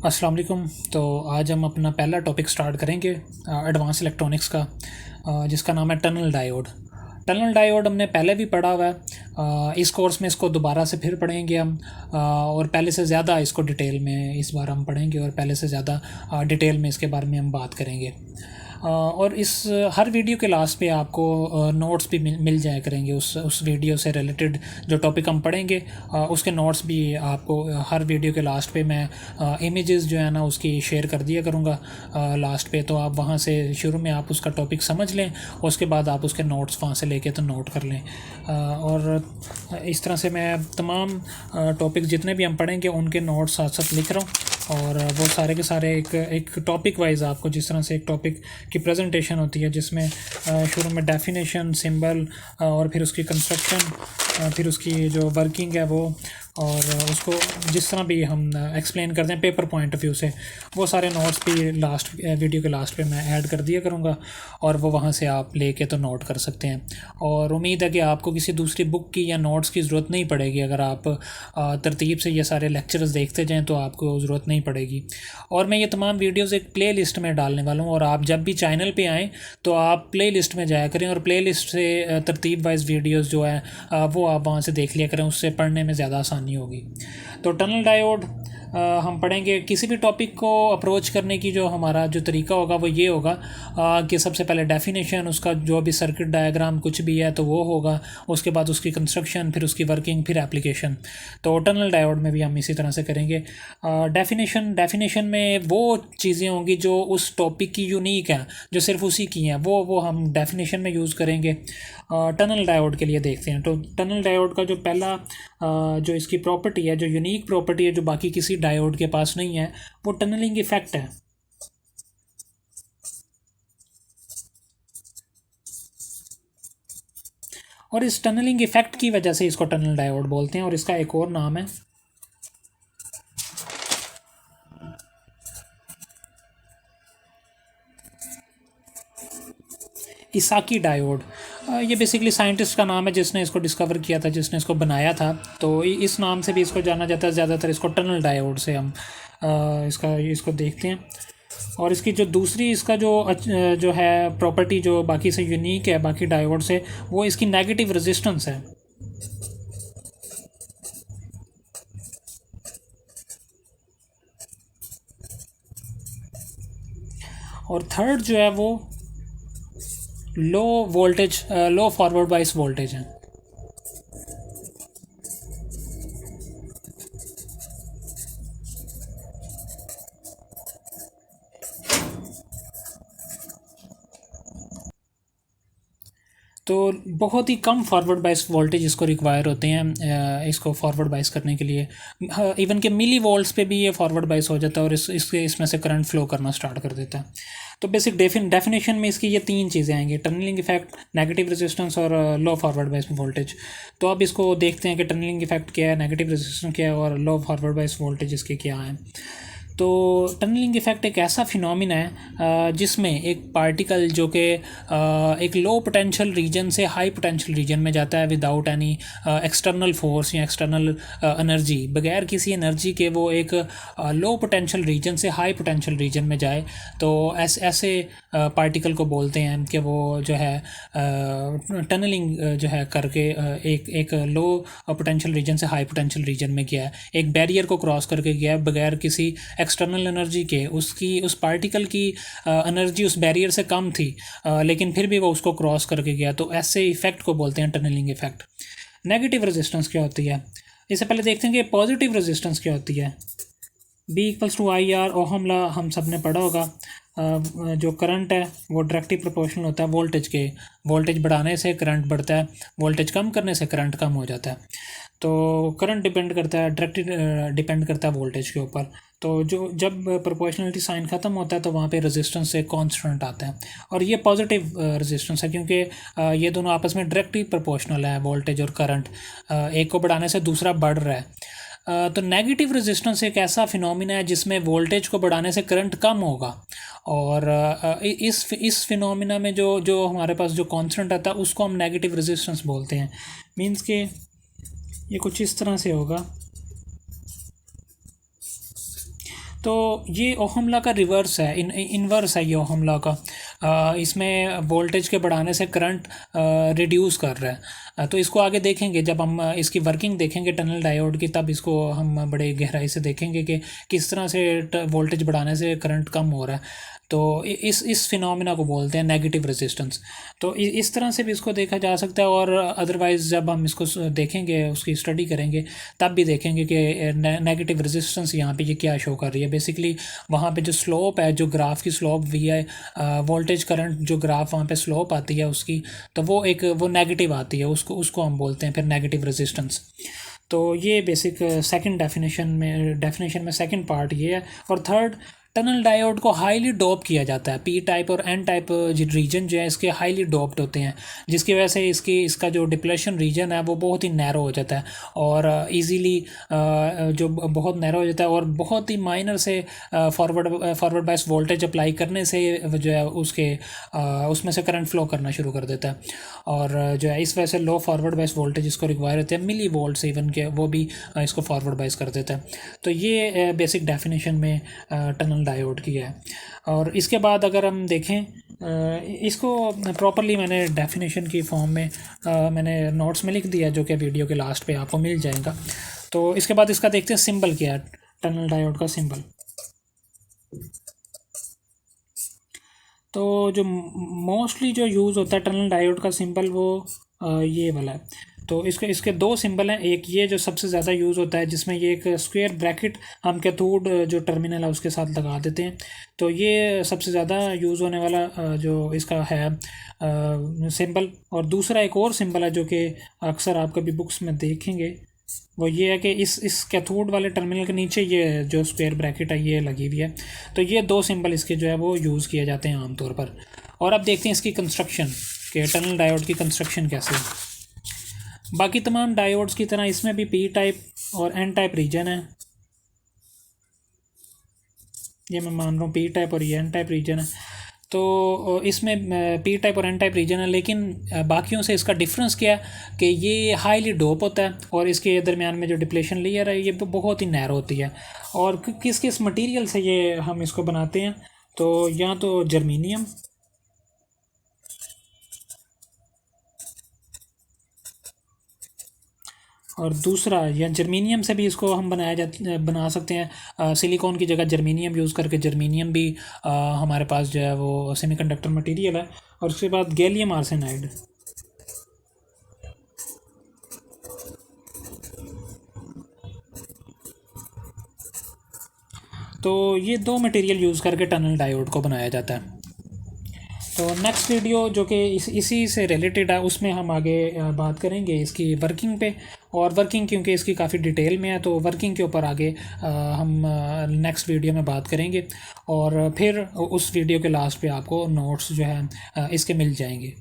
अस्सलाम वालेकुम। तो आज हम अपना पहला टॉपिक स्टार्ट करेंगे एडवांस इलेक्ट्रॉनिक्स का, जिसका नाम है टनल डायोड। टनल डायोड हमने पहले भी पढ़ा हुआ है। इस कोर्स में इसको दोबारा से फिर पढ़ेंगे हम, और पहले से ज़्यादा इसको डिटेल में इस बार हम पढ़ेंगे और पहले से ज़्यादा डिटेल में इसके बारे में हम बात करेंगे। और इस हर वीडियो के लास्ट पे आपको नोट्स भी मिल जाया करेंगे उस वीडियो से रिलेटेड। जो टॉपिक हम पढ़ेंगे उसके नोट्स भी आपको हर वीडियो के लास्ट पे मैं इमेजेस जो है ना उसकी शेयर कर दिया करूँगा लास्ट पे। तो आप वहाँ से शुरू में आप उसका टॉपिक समझ लें, उसके बाद आप उसके नोट्स वहाँ से लेके तो नोट कर लें। और इस तरह से मैं तमाम टॉपिक जितने भी हम पढ़ेंगे उनके नोट्स साथ साथ लिख रहा हूँ, और वो सारे के सारे एक टॉपिक वाइज आपको, जिस तरह से एक टॉपिक की प्रेजेंटेशन होती है जिसमें शुरू में डेफिनेशन, सिंबल, और फिर उसकी कंस्ट्रक्शन, फिर उसकी जो वर्किंग है वो, और उसको जिस तरह भी हम एक्सप्लेन करते हैं पेपर पॉइंट ऑफ व्यू से, वो सारे नोट्स भी लास्ट वीडियो के लास्ट पे मैं ऐड कर दिया करूँगा, और वो वहाँ से आप लेके तो नोट कर सकते हैं। और उम्मीद है कि आपको किसी दूसरी बुक की या नोट्स की ज़रूरत नहीं पड़ेगी। अगर आप तरतीब से ये सारे लेक्चर्स देखते जाएँ तो आपको ज़रूरत नहीं पड़ेगी। और मैं ये तमाम वीडियोज़ एक प्ले लिस्ट में डालने वाला हूँ, और आप जब भी चैनल पे आएँ तो आप प्ले लिस्ट में जाया करें, और प्ले लिस्ट से तरतीब वाइज वीडियोज़ जो है वो आप वहाँ से देख लिया करें, उससे पढ़ने में ज़्यादा आसानी होगी। तो टनल डायोड हम पढ़ेंगे। किसी भी टॉपिक को अप्रोच करने की जो हमारा जो तरीका होगा वो ये होगा कि सबसे पहले डेफिनेशन, उसका जो भी सर्किट डायग्राम कुछ भी है तो वो होगा, उसके बाद उसकी कंस्ट्रक्शन, फिर उसकी वर्किंग, फिर एप्लीकेशन। तो टनल डायोड में भी हम इसी तरह से करेंगे। डेफिनेशन में वो चीज़ें होंगी जो उस टॉपिक की यूनिक हैं, जो सिर्फ उसी की हैं, वो हम डेफिनेशन में यूज़ करेंगे। टनल डायोड के लिए देखते हैं। तो टनल डायोड का जो पहला जो इसकी प्रॉपर्टी है, जो यूनिक प्रॉपर्टी है, जो बाकी किसी डायोड के पास नहीं है, वो टनलिंग इफेक्ट है। और इस टनलिंग इफेक्ट की वजह से इसको टनल डायोड बोलते हैं, और इसका एक और नाम है इसाकी डायोड। ये बेसिकली साइंटिस्ट का नाम है जिसने इसको डिस्कवर किया था, जिसने इसको बनाया था। तो इस नाम से भी इसको जाना जाता है, ज़्यादातर इसको टनल डायोड से हम इसको देखते हैं। और इसकी जो दूसरी इसका जो है प्रॉपर्टी, जो बाकी से यूनिक है बाकी डायोड से, वो इसकी नेगेटिव रेजिस्टेंस है। और थर्ड जो है वो लो फॉरवर्ड बाइस वोल्टेज है। तो बहुत ही कम फॉरवर्ड बाइस वोल्टेज इसको रिक्वायर होते हैं इसको फॉरवर्ड बाइस करने के लिए। इवन के मिली वोल्ट्स पे भी ये फॉरवर्ड बाइस हो जाता है, और इसमें से करंट फ्लो करना स्टार्ट कर देता है। तो बेसिक डेफिनेशन में इसकी ये तीन चीज़ें आएंगी: टनलिंग इफेक्ट, नेगेटिव रेजिस्टेंस, और लो फॉरवर्ड बाइस वोल्टेज। तो अब इसको देखते हैं कि टनलिंग इफेक्ट क्या है, नेगेटिव रेजिस्टेंस क्या है, और लो फॉरवर्ड बाइस वोल्टेज इसके क्या हैं। तो टनलिंग इफेक्ट एक ऐसा फिनोमिना है जिसमें एक पार्टिकल जो कि एक लो पोटेंशियल रीजन से हाई पोटेंशियल रीजन में जाता है विदाउट एनी एक्सटर्नल फोर्स या एक्सटर्नल एनर्जी, बगैर किसी एनर्जी के वो एक लो पोटेंशियल रीजन से हाई पोटेंशियल रीजन में जाए। तो ऐसे पार्टिकल को बोलते हैं कि वो जो है टनलिंग जो है करके एक लो पोटेंशियल रीजन से हाई पोटेंशियल रीजन में गया है, एक बैरियर को क्रॉस करके गया है बगैर किसी एक्सटर्नल एनर्जी के। उस पार्टिकल की एनर्जी उस बैरियर से कम थी, लेकिन फिर भी वो उसको क्रॉस करके गया। तो ऐसे इफेक्ट को बोलते हैं टनलिंग इफेक्ट। नेगेटिव रेजिस्टेंस क्या होती है, इससे पहले देखते हैं कि पॉजिटिव रेजिस्टेंस क्या होती है। B=IR, ओहम लॉ हम सब ने पढ़ा होगा। जो करंट है वो डायरेक्टली प्रोपोर्शनल होता है वोल्टेज के। वोल्टेज बढ़ाने से करंट बढ़ता है, वोल्टेज कम करने से करंट कम हो जाता है। तो करंट डिपेंड करता है, डायरेक्टली डिपेंड करता है वोल्टेज के ऊपर। तो जब प्रोपोर्शनलिटी साइन ख़त्म होता है तो वहाँ पे रेजिस्टेंस से कांस्टेंट आता है, और ये पॉजिटिव रेजिस्टेंस है क्योंकि ये दोनों आपस में डायरेक्टली प्रोपोर्शनल है, वोल्टेज और करंट। एक को बढ़ाने से दूसरा बढ़ रहा है। तो नेगेटिव रेजिस्टेंस एक ऐसा फिनोमिना है जिसमें वोल्टेज को बढ़ाने से करंट कम होगा, और इस फिनोमिना में जो हमारे पास जो कांस्टेंट आता है उसको हम नेगेटिव रेजिस्टेंस बोलते हैं। मींस के ये कुछ इस तरह से होगा। तो ये ओहम लॉ का रिवर्स है, इनवर्स है ये ओहम लॉ का। इसमें वोल्टेज के बढ़ाने से करंट रिड्यूस कर रहा है। तो इसको आगे देखेंगे, जब हम इसकी वर्किंग देखेंगे टनल डायोड की, तब इसको हम बड़े गहराई से देखेंगे कि किस तरह से वोल्टेज बढ़ाने से करंट कम हो रहा है। तो इस फिनोमिना को बोलते हैं नेगेटिव रेजिस्टेंस। तो इस तरह से भी इसको देखा जा सकता है। और अदरवाइज़ जब हम इसको देखेंगे, उसकी स्टडी करेंगे, तब भी देखेंगे कि नेगेटिव रेजिस्टेंस यहाँ पे ये क्या शो कर रही है। बेसिकली वहाँ पे जो स्लोप है, जो ग्राफ की स्लोप वी है, वोल्टेज करंट जो ग्राफ वहाँ पे स्लोप आती है उसकी, तो वो नेगेटिव आती है, उसको हम बोलते हैं फिर नेगेटिव रेजिस्टेंस। तो ये बेसिक सेकंड डेफिनेशन में सेकंड पार्ट ये है। और थर्ड, टनल डायोड को हाईली डोप किया जाता है। पी टाइप और एन टाइप रीजन जो है इसके हाईली डोप्ड होते हैं, जिसकी वजह से इसका जो डिप्लेशन रीजन है वो बहुत ही नैरो हो जाता है और इजीली जो बहुत नैरो हो जाता है और बहुत ही माइनर से फॉरवर्ड बायस वोल्टेज अप्लाई करने से जो है उसमें से करंट फ्लो करना शुरू कर देता है। और जो है इस वजह से लो फॉरवर्ड बायस वोल्टेज इसको रिक्वायर होते हैं, मिली वोल्ट्स इवन के, वो भी इसको फॉरवर्ड बायस कर देता है। तो ये बेसिक डेफिनेशन में टनल डायोड की है। और इसके बाद अगर हम देखें इसको प्रॉपरली, मैंने डेफिनेशन की फॉर्म में मैंने नोट्स में लिख दिया, जो कि वीडियो के लास्ट पे आपको मिल जाएगा। तो इसके बाद इसका देखते हैं सिंबल क्या है, टनल डायोड का सिंबल। तो जो मोस्टली जो यूज़ होता है टनल डायोड का सिंबल, वो ये वाला है। तो इसके दो सिंबल हैं। एक ये जो सबसे ज़्यादा यूज़ होता है, जिसमें ये एक स्क्वायर ब्रैकेट हम कैथोड जो टर्मिनल है उसके साथ लगा देते हैं। तो ये सबसे ज़्यादा यूज़ होने वाला जो इसका है सिंबल। और दूसरा एक और सिंबल है जो कि अक्सर आप कभी बुक्स में देखेंगे, वो ये है कि इस कैथोड वाले टर्मिनल के नीचे ये जो स्क्वायर ब्रैकेट है ये लगी हुई है। तो ये दो सिंबल इसके जो है वो यूज़ किए जाते हैं आमतौर पर। और अब देखते हैं इसकी कंस्ट्रक्शन, कि टनल डायोड की कंस्ट्रक्शन कैसे है। बाकी तमाम डायोड्स की तरह इसमें भी पी टाइप और एन टाइप रीजन है। ये मैं मान रहा हूँ पी टाइप और ये एन टाइप रीजन है। तो इसमें पी टाइप और एन टाइप रीजन है, लेकिन बाकियों से इसका डिफरेंस क्या है कि ये हाईली डोप होता है और इसके दरमियान में जो डिप्लेशन लेयर है ये बहुत ही नैरो होती है। और किस किस मटेरियल से ये हम इसको बनाते हैं, तो या तो जर्मीनियम, और दूसरा या जर्मीनियम से भी इसको हम बना सकते हैं। सिलिकॉन की जगह जर्मीनियम यूज़ करके, जर्मीनियम भी हमारे पास जो है वो सेमीकंडक्टर मटेरियल है। और उसके बाद गैलियम आर्सेनाइड। तो ये दो मटेरियल यूज़ करके टनल डायोड को बनाया जाता है। तो नेक्स्ट वीडियो जो कि इसी से रिलेटेड है, उसमें हम आगे बात करेंगे इसकी वर्किंग पे। और वर्किंग क्योंकि इसकी काफ़ी डिटेल में है, तो वर्किंग के ऊपर आगे हम नेक्स्ट वीडियो में बात करेंगे। और फिर उस वीडियो के लास्ट पे आपको नोट्स जो है इसके मिल जाएंगे।